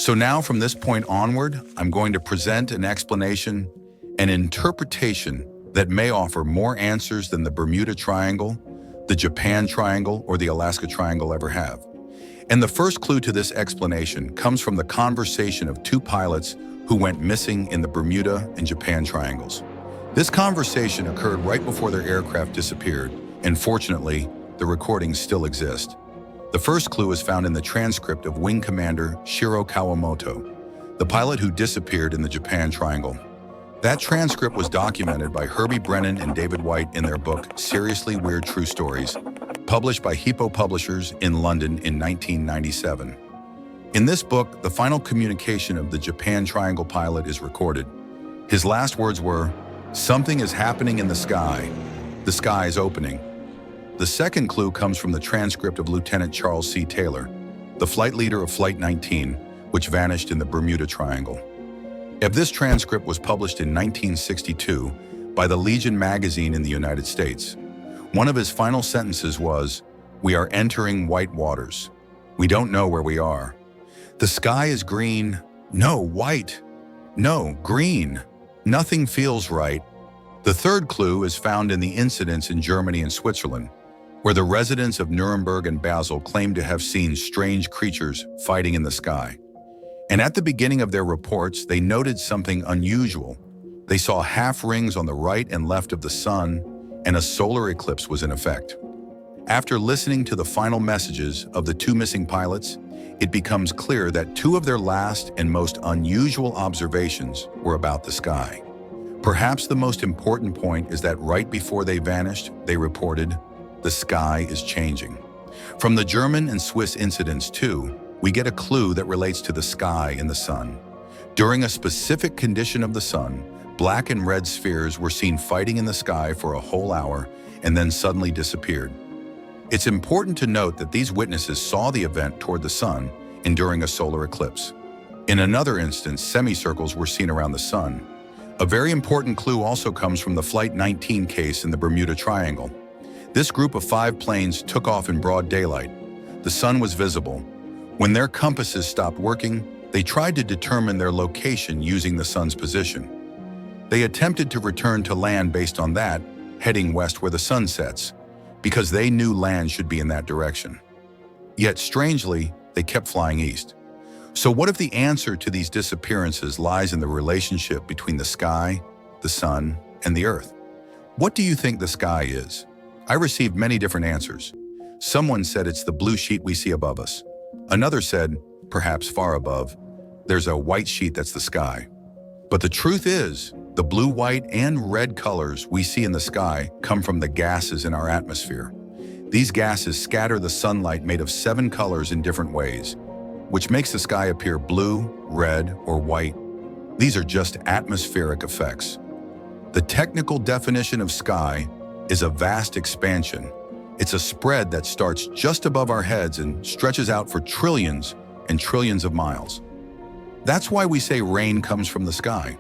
So now from this point onward, I'm going to present an explanation, an interpretation that may offer more answers than the Bermuda Triangle, the Japan Triangle, or the Alaska Triangle ever have. And the first clue to this explanation comes from the conversation of two pilots who went missing in the Bermuda and Japan Triangles. This conversation occurred right before their aircraft disappeared, and fortunately, the recordings still exist. The first clue is found in the transcript of Wing Commander Shiro Kawamoto, the pilot who disappeared in the Japan Triangle. That transcript was documented by Herbie Brennan and David White in their book, Seriously Weird True Stories, published by Hippo Publishers in London in 1997. In this book, the final communication of the Japan Triangle pilot is recorded. His last words were, "Something is happening in the sky. The sky is opening." The second clue comes from the transcript of Lieutenant Charles C. Taylor, the flight leader of Flight 19, which vanished in the Bermuda Triangle. This transcript was published in 1962 by the Legion magazine in the United States. One of his final sentences was, "We are entering white waters. We don't know where we are. The sky is green. No, white. No, green. Nothing feels right." The third clue is found in the incidents in Germany and Switzerland, where the residents of Nuremberg and Basel claim to have seen strange creatures fighting in the sky. And at the beginning of their reports, they noted something unusual. They saw half rings on the right and left of the sun, and a solar eclipse was in effect. After listening to the final messages of the two missing pilots, it becomes clear that two of their last and most unusual observations were about the sky. Perhaps the most important point is that right before they vanished, they reported, "The sky is changing." From the German and Swiss incidents too, we get a clue that relates to the sky and the sun. During a specific condition of the sun, black and red spheres were seen fighting in the sky for a whole hour and then suddenly disappeared. It's important to note that these witnesses saw the event toward the sun and during a solar eclipse. In another instance, semicircles were seen around the sun. A very important clue also comes from the Flight 19 case in the Bermuda Triangle. This group of 5 planes took off in broad daylight. The sun was visible. When their compasses stopped working, they tried to determine their location using the sun's position. They attempted to return to land based on that, heading west where the sun sets, because they knew land should be in that direction. Yet strangely, they kept flying east. So what if the answer to these disappearances lies in the relationship between the sky, the sun, and the earth? What do you think the sky is? I received many different answers. Someone said it's the blue sheet we see above us. Another said, perhaps far above, there's a white sheet that's the sky. But the truth is, the blue, white, and red colors we see in the sky come from the gases in our atmosphere. These gases scatter the sunlight made of 7 colors in different ways, which makes the sky appear blue, red, or white. These are just atmospheric effects. The technical definition of sky is a vast expansion. It's a spread that starts just above our heads and stretches out for trillions and trillions of miles. That's why we say rain comes from the sky.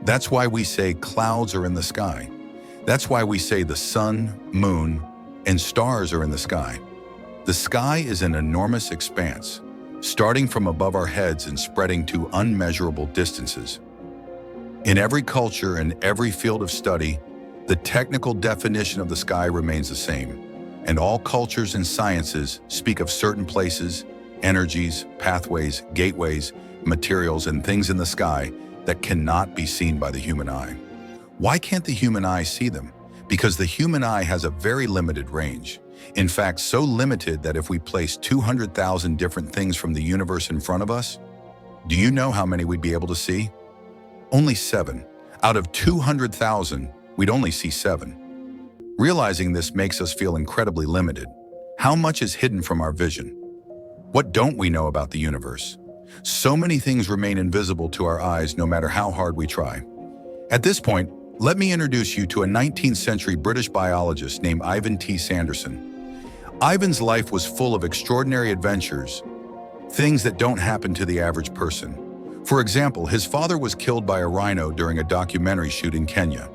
That's why we say clouds are in the sky. That's why we say the sun, moon, and stars are in the sky. The sky is an enormous expanse, starting from above our heads and spreading to unmeasurable distances. In every culture and every field of study, the technical definition of the sky remains the same, and all cultures and sciences speak of certain places, energies, pathways, gateways, materials, and things in the sky that cannot be seen by the human eye. Why can't the human eye see them? Because the human eye has a very limited range. In fact, so limited that if we place 200,000 different things from the universe in front of us, do you know how many we'd be able to see? Only 7. Out of 200,000, we'd only see 7. Realizing this makes us feel incredibly limited. How much is hidden from our vision? What don't we know about the universe? So many things remain invisible to our eyes no matter how hard we try. At this point, let me introduce you to a 19th century British biologist named Ivan T. Sanderson. Ivan's life was full of extraordinary adventures, things that don't happen to the average person. For example, his father was killed by a rhino during a documentary shoot in Kenya.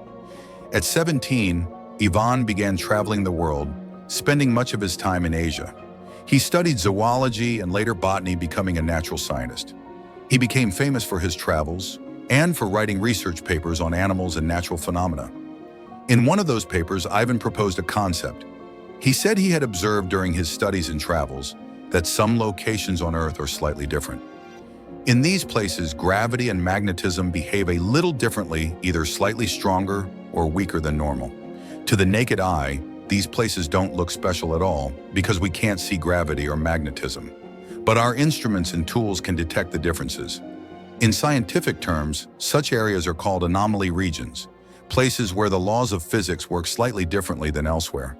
At 17, Ivan began traveling the world, spending much of his time in Asia. He studied zoology and later botany, becoming a natural scientist. He became famous for his travels and for writing research papers on animals and natural phenomena. In one of those papers, Ivan proposed a concept. He said he had observed during his studies and travels that some locations on Earth are slightly different. In these places, gravity and magnetism behave a little differently, either slightly stronger or weaker than normal. To the naked eye, these places don't look special at all because we can't see gravity or magnetism. But our instruments and tools can detect the differences. In scientific terms, such areas are called anomaly regions, places where the laws of physics work slightly differently than elsewhere.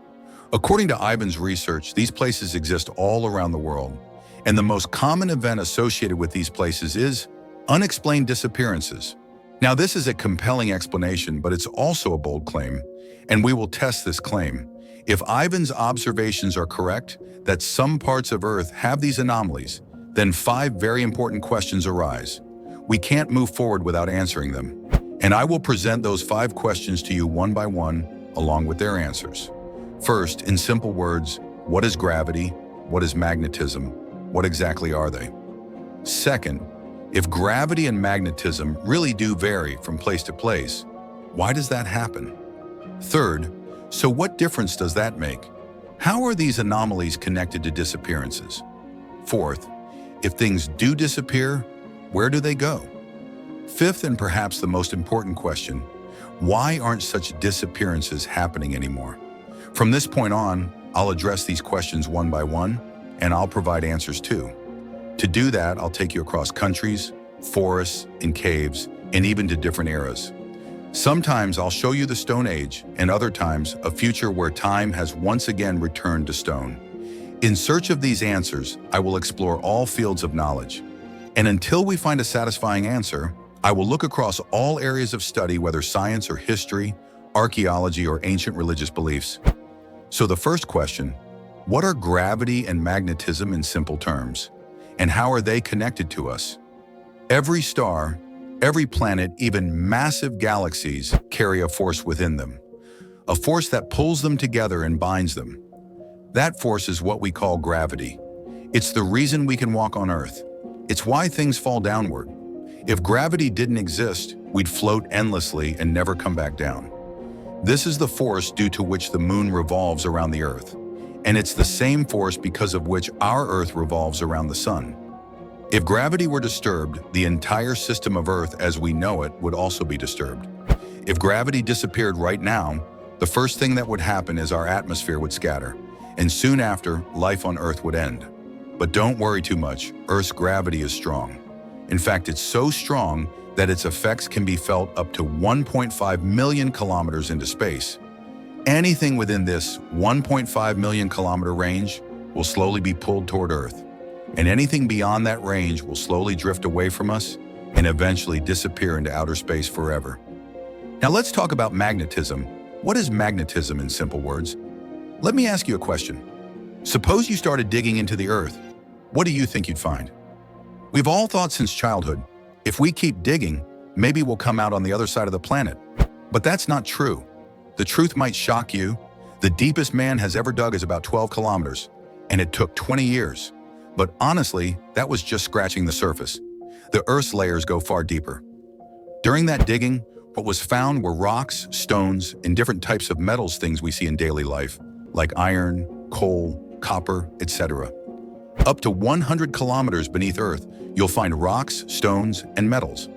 According to Ivan's research, these places exist all around the world, and the most common event associated with these places is unexplained disappearances. Now, this is a compelling explanation, but it's also a bold claim, and we will test this claim. If Ivan's observations are correct, that some parts of Earth have these anomalies, then 5 very important questions arise. We can't move forward without answering them, and I will present those 5 questions to you one by one, along with their answers. First, in simple words, what is gravity? What is magnetism? What exactly are they? Second, if gravity and magnetism really do vary from place to place, why does that happen? Third, so what difference does that make? How are these anomalies connected to disappearances? Fourth, if things do disappear, where do they go? Fifth, and perhaps the most important question, why aren't such disappearances happening anymore? From this point on, I'll address these questions one by one, and I'll provide answers too. To do that, I'll take you across countries, forests, and caves, and even to different eras. Sometimes I'll show you the Stone Age, and other times a future where time has once again returned to stone. In search of these answers, I will explore all fields of knowledge. And until we find a satisfying answer, I will look across all areas of study, whether science or history, archaeology or ancient religious beliefs. So the first question, what are gravity and magnetism in simple terms? And how are they connected to us? Every star, every planet, even massive galaxies carry a force within them, a force that pulls them together and binds them. That force is what we call gravity. It's the reason we can walk on Earth. It's why things fall downward. If gravity didn't exist, we'd float endlessly and never come back down. This is the force due to which the moon revolves around the Earth, and it's the same force because of which our Earth revolves around the sun. If gravity were disturbed, the entire system of Earth as we know it would also be disturbed. If gravity disappeared right now, the first thing that would happen is our atmosphere would scatter, and soon after, life on Earth would end. But don't worry too much, Earth's gravity is strong. In fact, it's so strong that its effects can be felt up to 1.5 million kilometers into space. Anything within this 1.5 million kilometer range will slowly be pulled toward Earth, and anything beyond that range will slowly drift away from us and eventually disappear into outer space forever. Now let's talk about magnetism. What is magnetism in simple words? Let me ask you a question. Suppose you started digging into the Earth. What do you think you'd find? We've all thought since childhood, if we keep digging, maybe we'll come out on the other side of the planet. But that's not true. The truth might shock you. The deepest man has ever dug is about 12 kilometers, and it took 20 years. But honestly, that was just scratching the surface. The Earth's layers go far deeper. During that digging, what was found were rocks, stones, and different types of metals, things we see in daily life, like iron, coal, copper, etc. Up to 100 kilometers beneath Earth, you'll find rocks, stones, and metals.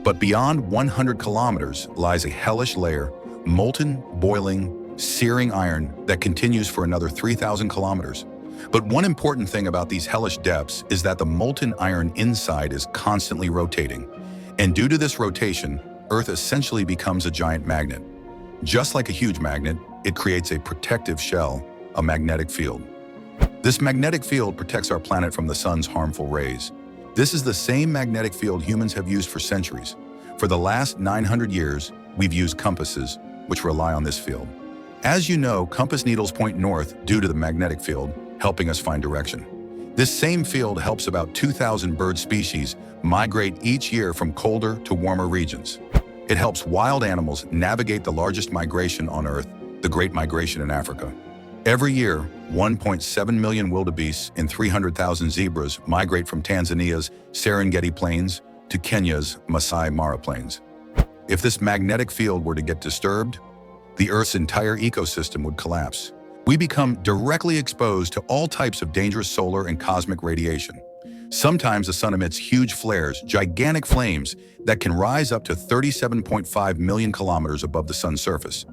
But beyond 100 kilometers lies a hellish layer, molten, boiling, searing iron that continues for another 3,000 kilometers. But one important thing about these hellish depths is that the molten iron inside is constantly rotating. And due to this rotation, Earth essentially becomes a giant magnet. Just like a huge magnet, it creates a protective shell, a magnetic field. This magnetic field protects our planet from the sun's harmful rays. This is the same magnetic field humans have used for centuries. For the last 900 years, we've used compasses, which rely on this field. As you know, compass needles point north due to the magnetic field, helping us find direction. This same field helps about 2,000 bird species migrate each year from colder to warmer regions. It helps wild animals navigate the largest migration on Earth, the Great Migration in Africa. Every year, 1.7 million wildebeests and 300,000 zebras migrate from Tanzania's Serengeti Plains to Kenya's Masai Mara Plains. If this magnetic field were to get disturbed, the Earth's entire ecosystem would collapse. We become directly exposed to all types of dangerous solar and cosmic radiation. Sometimes the sun emits huge flares, gigantic flames that can rise up to 37.5 million kilometers above the sun's surface.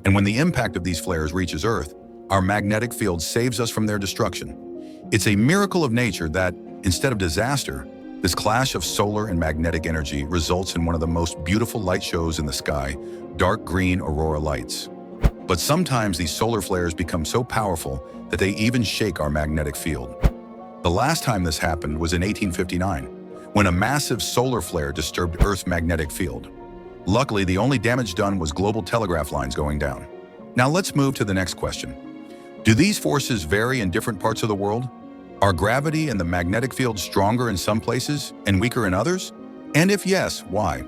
And when the impact of these flares reaches Earth, our magnetic field saves us from their destruction. It's a miracle of nature that, instead of disaster, this clash of solar and magnetic energy results in one of the most beautiful light shows in the sky, dark green aurora lights. But sometimes these solar flares become so powerful that they even shake our magnetic field. The last time this happened was in 1859, when a massive solar flare disturbed Earth's magnetic field. Luckily, the only damage done was global telegraph lines going down. Now let's move to the next question. Do these forces vary in different parts of the world? Are gravity and the magnetic field stronger in some places and weaker in others? And if yes, why?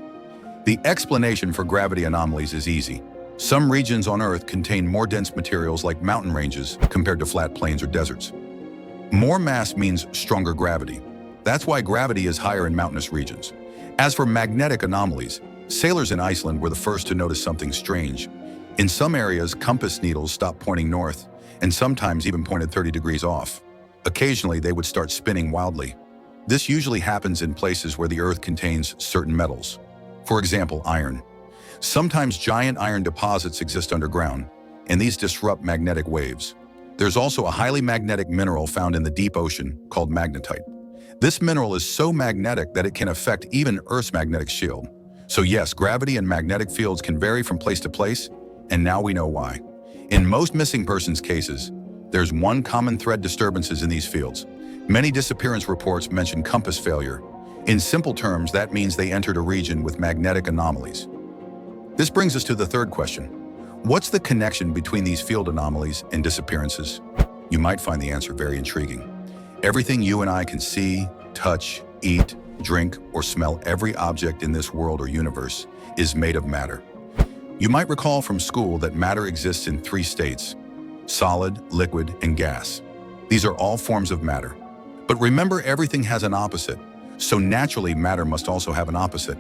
The explanation for gravity anomalies is easy. Some regions on Earth contain more dense materials like mountain ranges compared to flat plains or deserts. More mass means stronger gravity. That's why gravity is higher in mountainous regions. As for magnetic anomalies, sailors in Iceland were the first to notice something strange. In some areas, compass needles stopped pointing north, and sometimes even pointed 30 degrees off. Occasionally, they would start spinning wildly. This usually happens in places where the Earth contains certain metals. For example, iron. Sometimes giant iron deposits exist underground, and these disrupt magnetic waves. There's also a highly magnetic mineral found in the deep ocean called magnetite. This mineral is so magnetic that it can affect even Earth's magnetic shield. So yes, gravity and magnetic fields can vary from place to place, and now we know why. In most missing persons cases, there's one common thread: disturbances in these fields. Many disappearance reports mention compass failure. In simple terms, that means they entered a region with magnetic anomalies. This brings us to the third question. What's the connection between these field anomalies and disappearances? You might find the answer very intriguing. Everything you and I can see, touch, eat, drink, or smell, every object in this world or universe is made of matter. You might recall from school that matter exists in three states: solid, liquid, and gas. These are all forms of matter. But remember, everything has an opposite, so naturally matter must also have an opposite.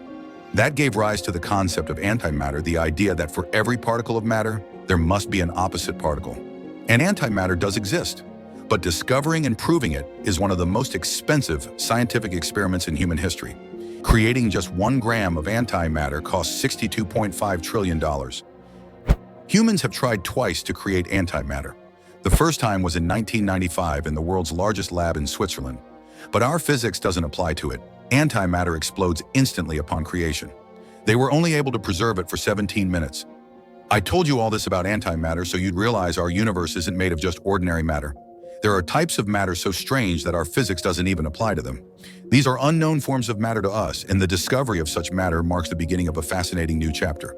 That gave rise to the concept of antimatter, the idea that for every particle of matter, there must be an opposite particle. And antimatter does exist, but discovering and proving it is one of the most expensive scientific experiments in human history. Creating just 1 gram of antimatter costs $62.5 trillion. Humans have tried twice to create antimatter. The first time was in 1995 in the world's largest lab in Switzerland. But our physics doesn't apply to it. Antimatter explodes instantly upon creation. They were only able to preserve it for 17 minutes. I told you all this about antimatter so you'd realize our universe isn't made of just ordinary matter. There are types of matter so strange that our physics doesn't even apply to them. These are unknown forms of matter to us, and the discovery of such matter marks the beginning of a fascinating new chapter.